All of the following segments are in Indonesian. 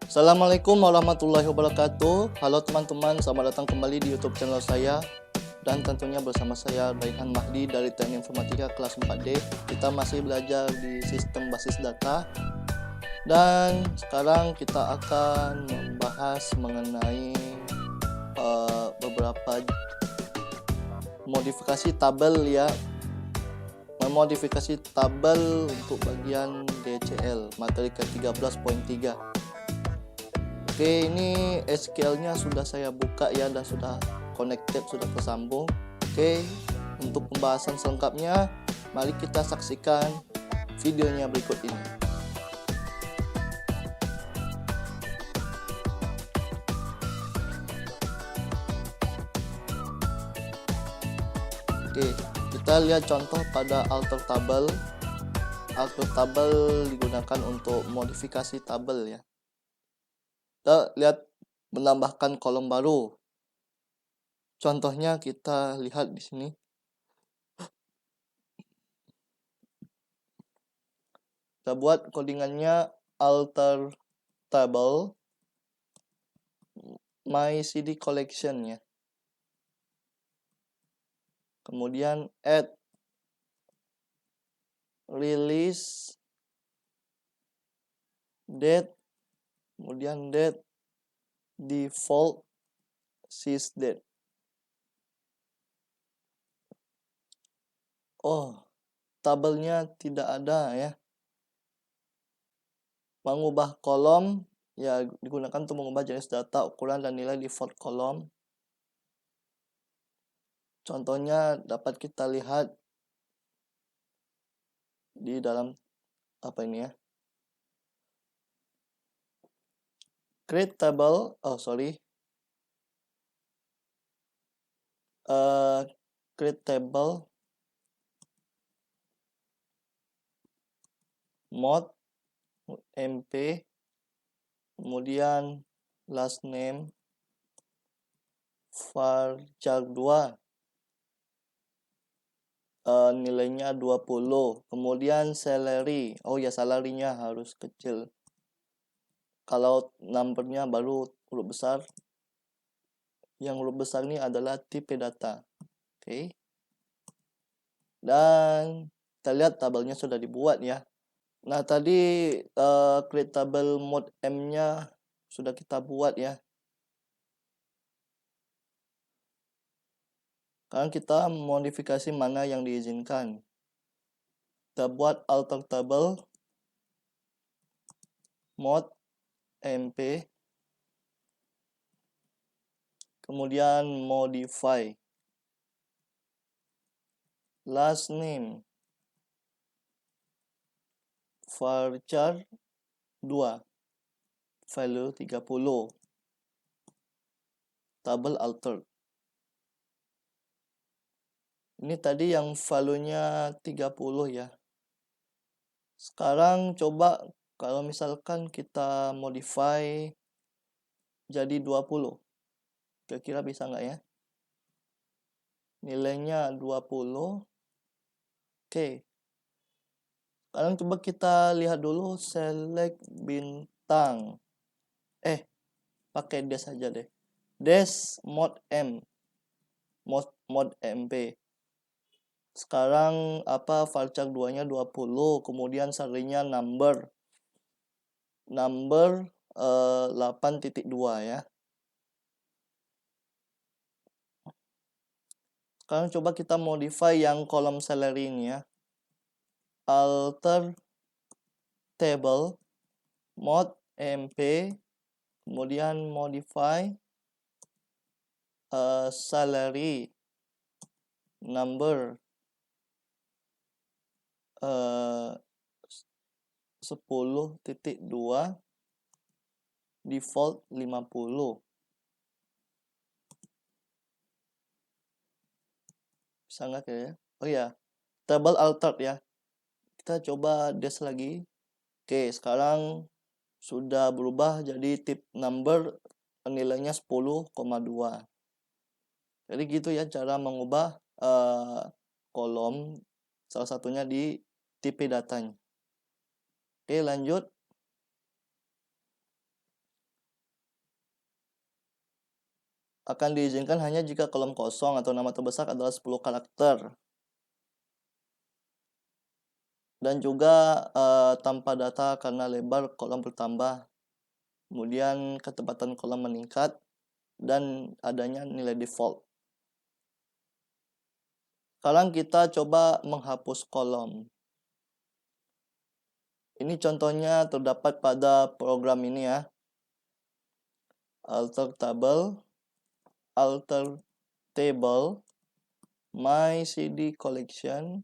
Assalamualaikum warahmatullahi wabarakatuh. Halo teman-teman, selamat datang kembali di YouTube channel saya. Dan tentunya bersama saya Raihan Mahdi dari Teknik Informatika kelas 4D. Kita masih belajar di sistem basis data. Dan sekarang kita akan membahas mengenai beberapa modifikasi tabel ya. Memodifikasi tabel untuk bagian DCL materi ke-13.3. Oke, ini SQL-nya sudah saya buka ya dan sudah connected, sudah tersambung. Oke, untuk pembahasan selengkapnya, mari kita saksikan videonya berikut ini. Oke, kita lihat contoh pada alter table. Alter table digunakan untuk modifikasi tabel ya. Kita lihat menambahkan kolom baru. Contohnya kita lihat di sini. Kita buat codingannya alter table my CD collection ya. Kemudian add release date, kemudian date default sys date. Oh, tabelnya tidak ada ya. Mengubah kolom ya digunakan untuk mengubah jenis data, ukuran dan nilai default kolom. Contohnya dapat kita lihat di dalam apa ini ya. Create table, create table mod mp, kemudian last name varchar 2, nilainya 20, kemudian salary, oh ya salarinya harus kecil, kalau numbernya baru huruf besar. Yang huruf besar ini adalah tipe data. Oke. Dan kita lihat tabelnya sudah dibuat ya. Nah, tadi create table mode M-nya sudah kita buat ya. Sekarang kita modifikasi mana yang diizinkan. Kita buat alter table mode mp, kemudian modify last name varchar 2 value 30, tabel alter. Ini tadi yang value-nya 30 ya. Sekarang coba kalau misalkan kita modify jadi 20. Kira-kira bisa nggak ya? Nilainya 20. Oke. Sekarang coba kita lihat dulu select bintang. Pakai dash saja deh. Dash mod M. Mod MP. Sekarang varchar 2-nya 20, kemudian salary-nya number 8.2 ya. Sekarang coba kita modify yang kolom salary ini ya. Alter table mod mp, kemudian modify salary number 10.2 default 50. Bisa nggak ya? Oh ya, table altered ya. Kita coba dash lagi. Oke, sekarang sudah berubah jadi tip number, nilainya 10,2. Jadi gitu ya cara mengubah kolom, salah satunya di tipe datanya. Oke, lanjut. akan diizinkan hanya jika kolom kosong atau nama terbesar adalah 10 karakter. Dan juga tanpa data karena lebar kolom bertambah. Kemudian ketepatan kolom meningkat dan adanya nilai default. Sekarang kita coba menghapus kolom. Ini contohnya terdapat pada program ini ya. Alter table, my CD collection,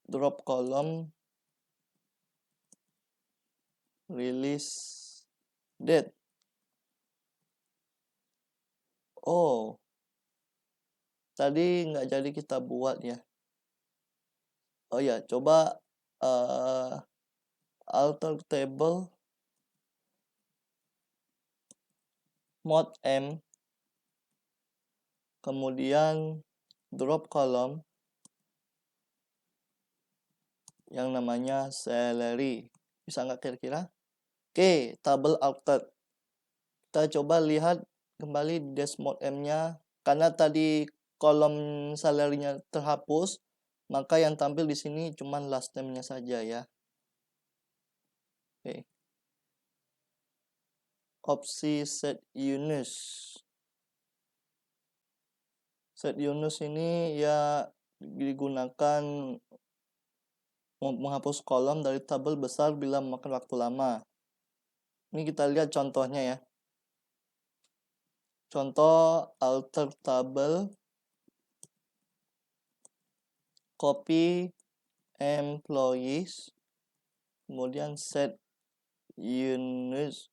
drop column, release date. Oh, tadi nggak jadi kita buat ya. Oh ya, coba alter table mod M, kemudian drop column yang namanya salary. Bisa nggak kira-kira? Oke, table altered. Kita coba lihat kembali dash mode M-nya. Karena tadi kolom salary-nya terhapus, maka yang tampil di sini cuma last name-nya saja ya. Oke. Opsi set units. Set units ini ya digunakan menghapus kolom dari tabel besar bila memakan waktu lama. Ini kita lihat contohnya ya. Contoh alter table copy employees, kemudian set unused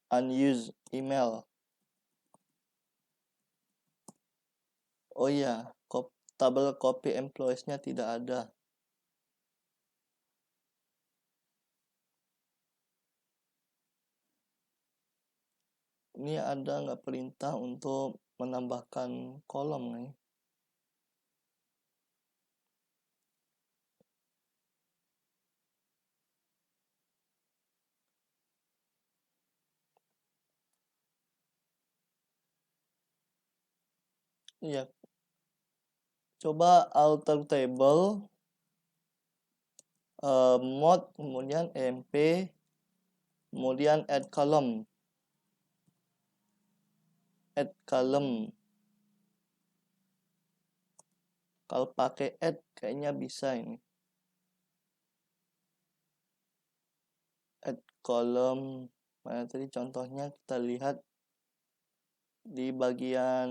unused email. Oh iya, tabel copy employees-nya tidak ada. Ini ada nggak perintah untuk menambahkan kolom nih? Iya. Coba alter table mod, kemudian mp, kemudian add column. Kalau pakai add kayaknya bisa ini. Add column. Mana tadi contohnya kita lihat di bagian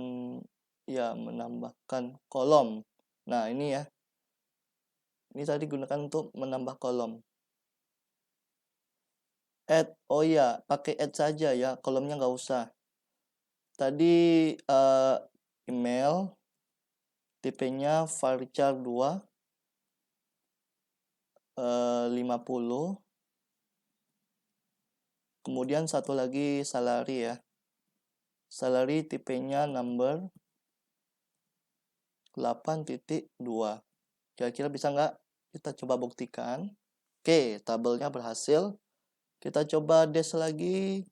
ya menambahkan kolom. Nah, ini ya. Ini tadi gunakan untuk menambah kolom. Add, oh ya, pakai add saja ya, kolomnya nggak usah. Tadi email, tipenya varchar 2, 50. Kemudian satu lagi salary ya. Salary tipenya number 8.2. Kira-kira bisa nggak? Kita coba buktikan. Oke, tabelnya berhasil. Kita coba dash lagi.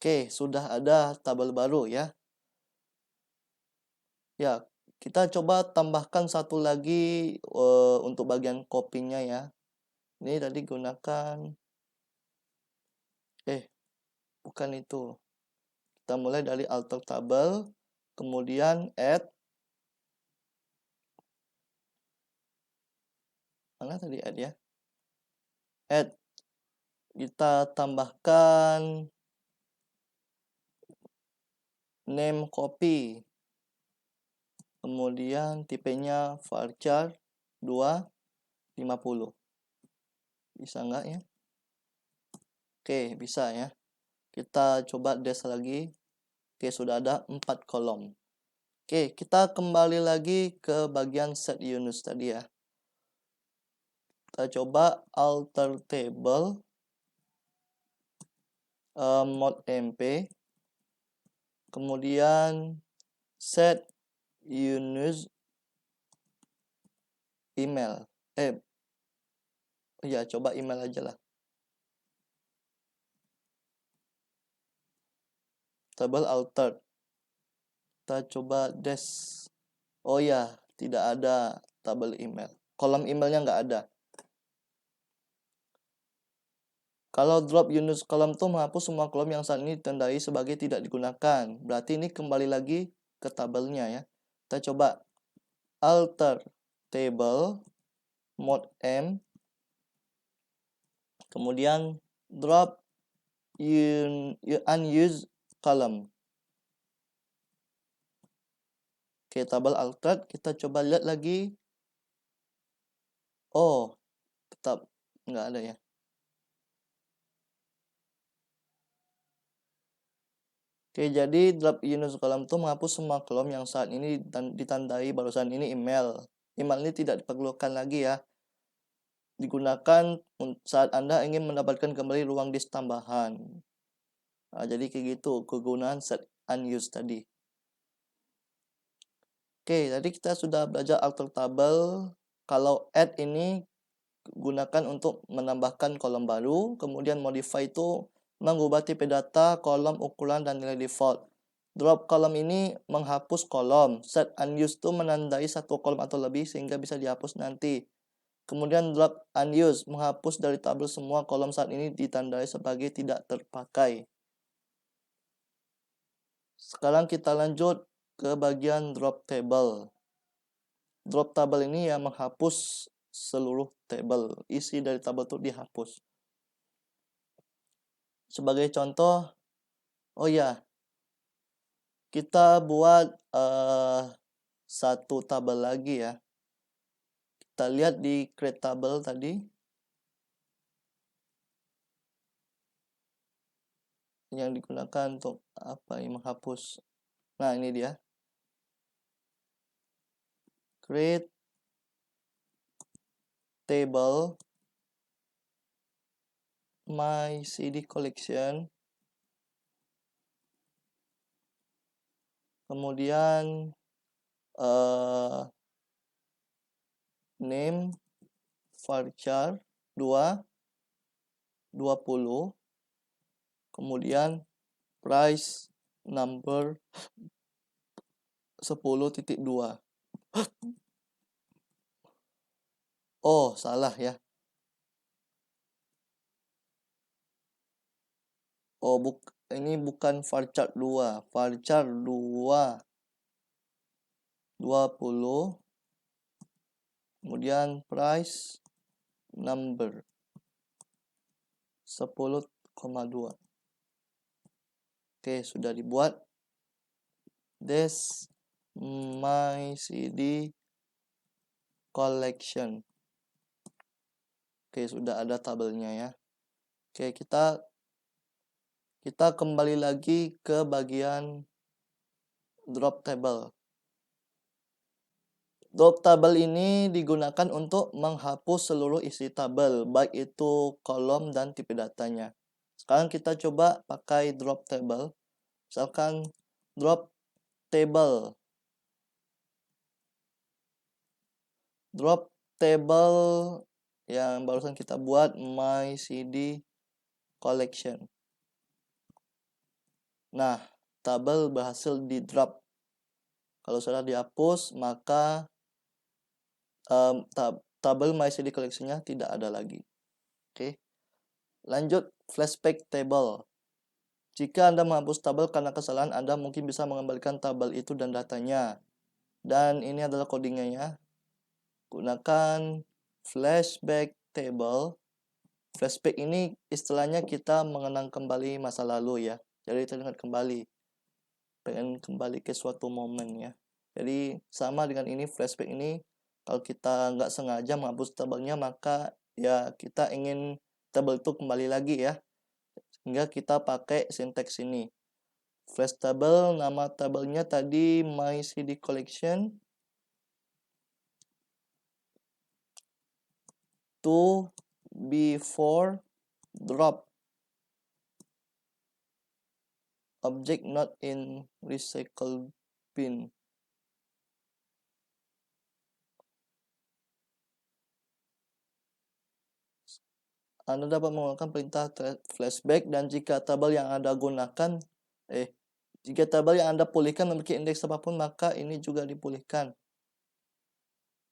Oke, sudah ada tabel baru ya. Ya, kita coba tambahkan satu lagi untuk bagian copy-nya ya. Ini tadi gunakan bukan itu. Kita mulai dari alter table, kemudian add. Mana tadi add ya? Add. Kita tambahkan name copy. Kemudian tipenya varchar 2, 50. Bisa nggak ya? Oke, bisa ya. Kita coba dash lagi. Oke, sudah ada 4 kolom. Oke, kita kembali lagi ke bagian set units tadi ya. Kita coba alter table mod mp, kemudian set units email. Ya, coba email aja lah. Table altered. Kita coba des. Oh ya, tidak ada tabel email. Kolom emailnya nggak ada. Kalau drop unit kolom itu menghapus semua kolom yang saat ini ditandai sebagai tidak digunakan. Berarti ini kembali lagi ke tabelnya ya. Kita coba alter table mode M, kemudian drop unused column. Oke, tabel altered, kita coba lihat lagi. Oh, tetap nggak ada ya. Oke, jadi drop unused column itu menghapus semua kolom yang saat ini ditandai barusan ini email. Email ini tidak diperlukan lagi ya. Digunakan saat Anda ingin mendapatkan kembali ruang disk tambahan. Nah, jadi kayak gitu kegunaan set unused tadi. Oke, tadi kita sudah belajar alter table. Kalau add ini gunakan untuk menambahkan kolom baru, kemudian modify itu mengubah tipe data, kolom, ukuran, dan nilai default. Drop kolom ini menghapus kolom. Set unused itu menandai satu kolom atau lebih sehingga bisa dihapus nanti. Kemudian drop unused menghapus dari tabel semua kolom saat ini ditandai sebagai tidak terpakai. Sekarang kita lanjut ke bagian drop table. Drop table ini yang menghapus seluruh tabel. Isi dari tabel itu dihapus. Sebagai contoh, oh ya, kita buat satu tabel lagi ya. Kita lihat di create table tadi. Yang digunakan untuk apa yang menghapus. Nah, ini dia. Create table my CD collection. Kemudian name varchar 2 20. Kemudian price number 10.2. Oh, salah ya. Oh, ini bukan varchar 2. Varchar 2 20. Kemudian price number 10,2. Oke, sudah dibuat. This my CD collection. Oke, sudah ada tabelnya ya. Oke, kita kembali lagi ke bagian drop table. Drop table ini digunakan untuk menghapus seluruh isi tabel, baik itu kolom dan tipe datanya. Sekarang kita coba pakai drop table. Misalkan drop table. Drop table yang barusan kita buat my CD collection. Nah, tabel berhasil di drop. Kalau sudah dihapus, maka tabel my CD collection-nya tidak ada lagi. Oke. Lanjut flashback table. Jika Anda menghapus tabel karena kesalahan, Anda mungkin bisa mengembalikan tabel itu dan datanya. Dan ini adalah codingnya. Gunakan flashback table. Flashback ini istilahnya kita mengenang kembali masa lalu ya. Jadi teringat kembali. Pengen kembali ke suatu momen ya. Jadi sama dengan ini flashback ini. Kalau kita nggak sengaja menghapus tabelnya, maka ya kita ingin tabel itu kembali lagi ya. Sehingga kita pakai sinteks ini. Flash table, nama tabelnya tadi my CD collection. To before drop. Object not in recycle bin. Anda dapat menggunakan perintah flashback, dan jika tabel yang Anda gunakan, jika tabel yang Anda pulihkan memiliki indeks apapun, maka ini juga dipulihkan.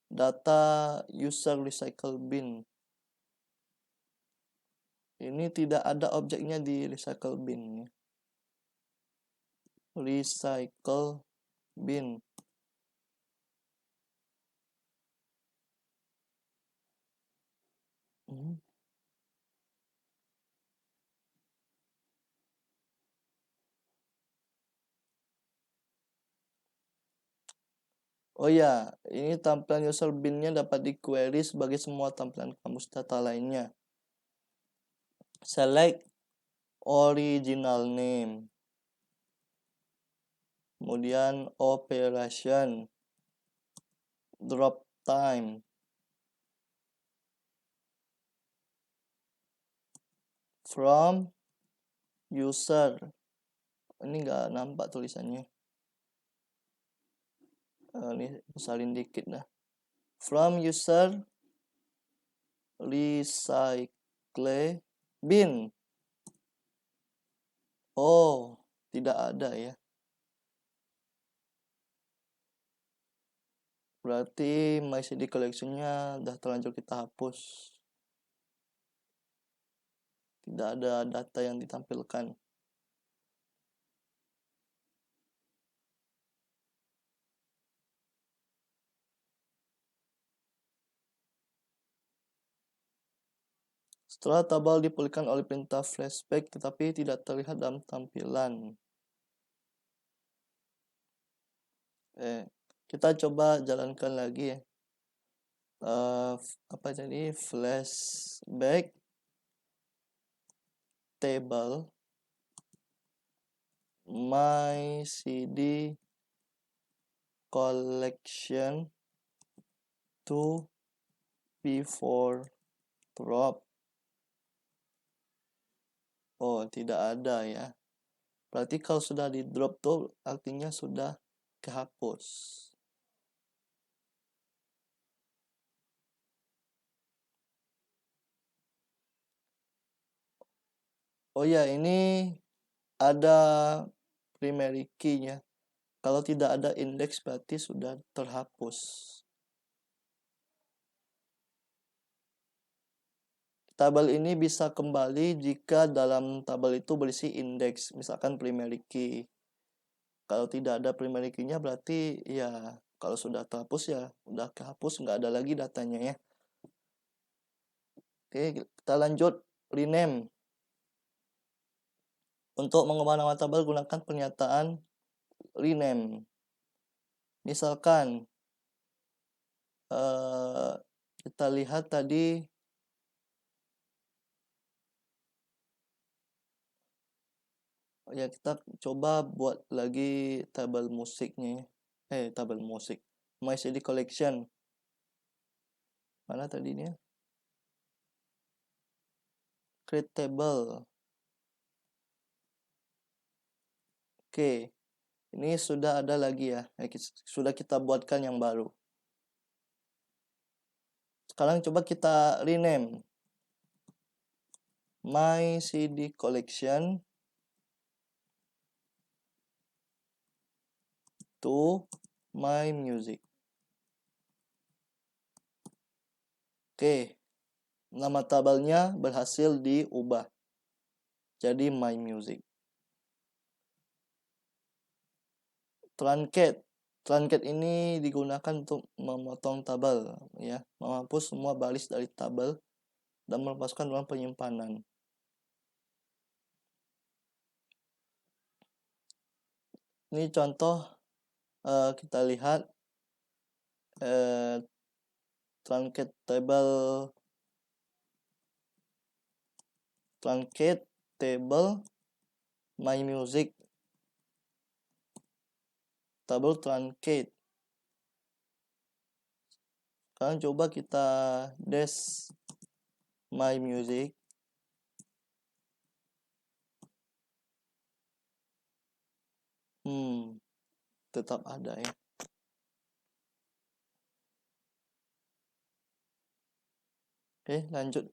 Data user recycle bin. Ini tidak ada objeknya di recycle bin. Recycle bin. Oh ya, ini tampilan user bin-nya dapat di-query sebagai semua tampilan kamus data lainnya. Select original name. Kemudian operation. Drop time. From user. Ini nggak nampak tulisannya. Ini besarin dikit dah. From user recycle bin. Oh, tidak ada ya. Berarti MyCD collection-nya udah terlanjur kita hapus. Tidak ada data yang ditampilkan. Setelah tabel dipulihkan oleh perintah flashback tetapi tidak terlihat dalam tampilan. Kita coba jalankan lagi ya. Apa jadi flashback table MyCD collection to before drop. Oh, tidak ada ya. Berarti kalau sudah di drop tuh artinya sudah kehapus. Oh ya, ini ada primary key-nya. Kalau tidak ada indeks berarti sudah terhapus. Tabel ini bisa kembali jika dalam tabel itu berisi indeks, misalkan primary key. Kalau tidak ada primary key-nya berarti ya kalau sudah terhapus ya udah kehapus, nggak ada lagi datanya ya. Oke, kita lanjut rename. Untuk mengubah nama tabel gunakan pernyataan rename. Misalkan kita lihat tadi ya, kita coba buat lagi tabel musiknya. Tabel musik. MyCD collection. Mana tadinya? Create table. Oke. Ini sudah ada lagi ya. Sudah kita buatkan yang baru. Sekarang coba kita rename. MyCD collection to My Music. Oke. Nama tabelnya berhasil diubah jadi My Music. Truncate. Truncate ini digunakan untuk memotong tabel ya, menghapus semua baris dari tabel dan melepaskan ruang penyimpanan. Ini contoh, kita lihat truncate table My Music, tabel truncate. Sekarang coba kita dash My Music. Tetap ada ya. Oke, lanjut.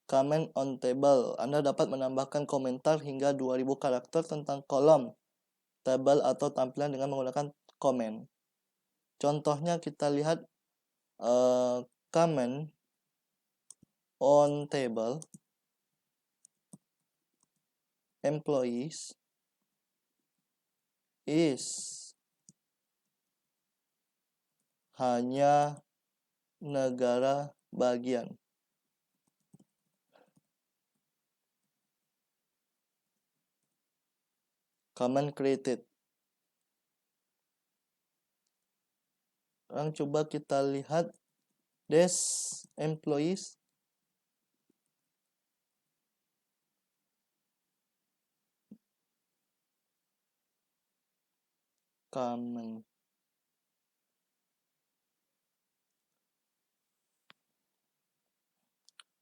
comment on table. Anda dapat menambahkan komentar hingga 2000 karakter tentang kolom, tabel, atau tampilan dengan menggunakan comment. Contohnya kita lihat comment on table employees is hanya negara bagian. Comment created. Sekarang coba kita lihat this employees comment.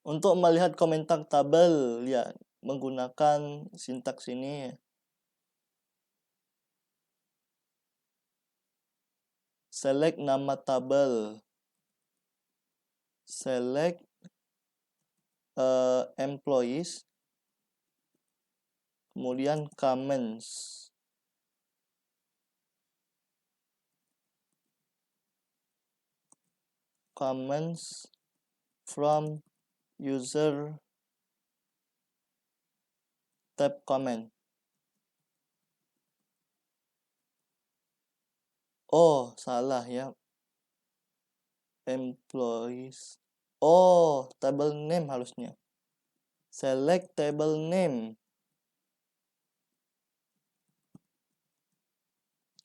Untuk melihat komentar tabel ya menggunakan sintaks ini. Select nama tabel. Select employees. Kemudian comments. Comments from user tab comment. Oh, salah ya. Employees. Oh, table name harusnya. Select table name.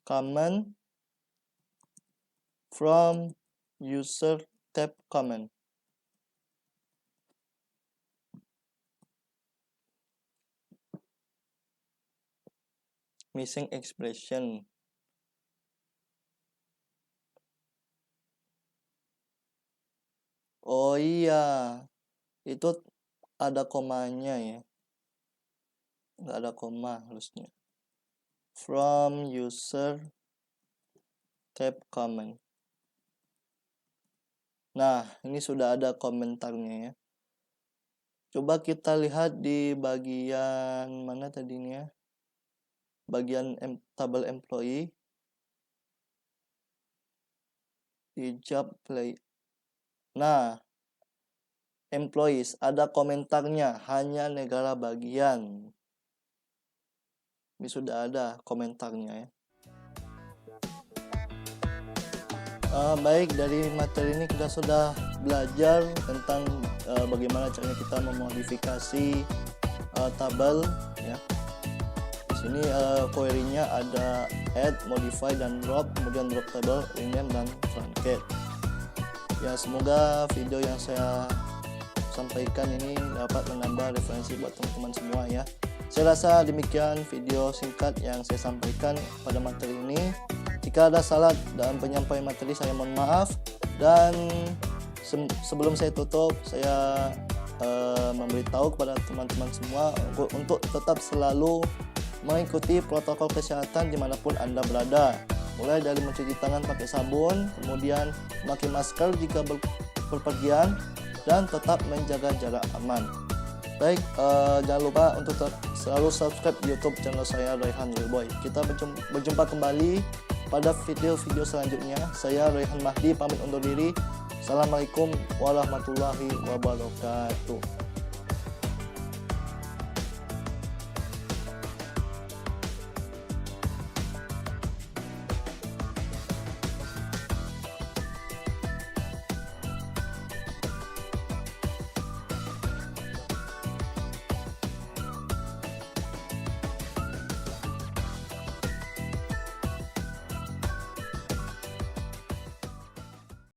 Comment from user tab comment. Missing expression. Oh iya, itu ada komanya ya. Nggak ada koma harusnya. From user tab comment. Nah, ini sudah ada komentarnya ya. Coba kita lihat di bagian mana tadinya? Bagian tabel employee. Di job play. Nah, employees ada komentarnya, hanya negara bagian. Ini sudah ada komentarnya ya. Baik, dari materi ini kita sudah belajar tentang bagaimana caranya kita memodifikasi tabel ya. Di sini query-nya ada add, modify, dan drop, kemudian drop table, rename, dan truncat. Ya, semoga video yang saya sampaikan ini dapat menambah referensi buat teman-teman semua ya. Saya rasa demikian video singkat yang saya sampaikan pada materi ini. Jika ada salah dalam penyampaian materi, saya mohon maaf. Dan sebelum saya tutup, saya memberitahu kepada teman-teman semua untuk tetap selalu mengikuti protokol kesehatan dimanapun Anda berada. Mulai dari mencuci tangan pakai sabun, kemudian memakai masker jika berpergian, dan tetap menjaga jarak aman. Baik, jangan lupa untuk selalu subscribe YouTube channel saya, Raihan Realboy. Kita berjumpa kembali pada video-video selanjutnya. Saya Raihan Mahdi pamit undur diri. Assalamualaikum warahmatullahi wabarakatuh.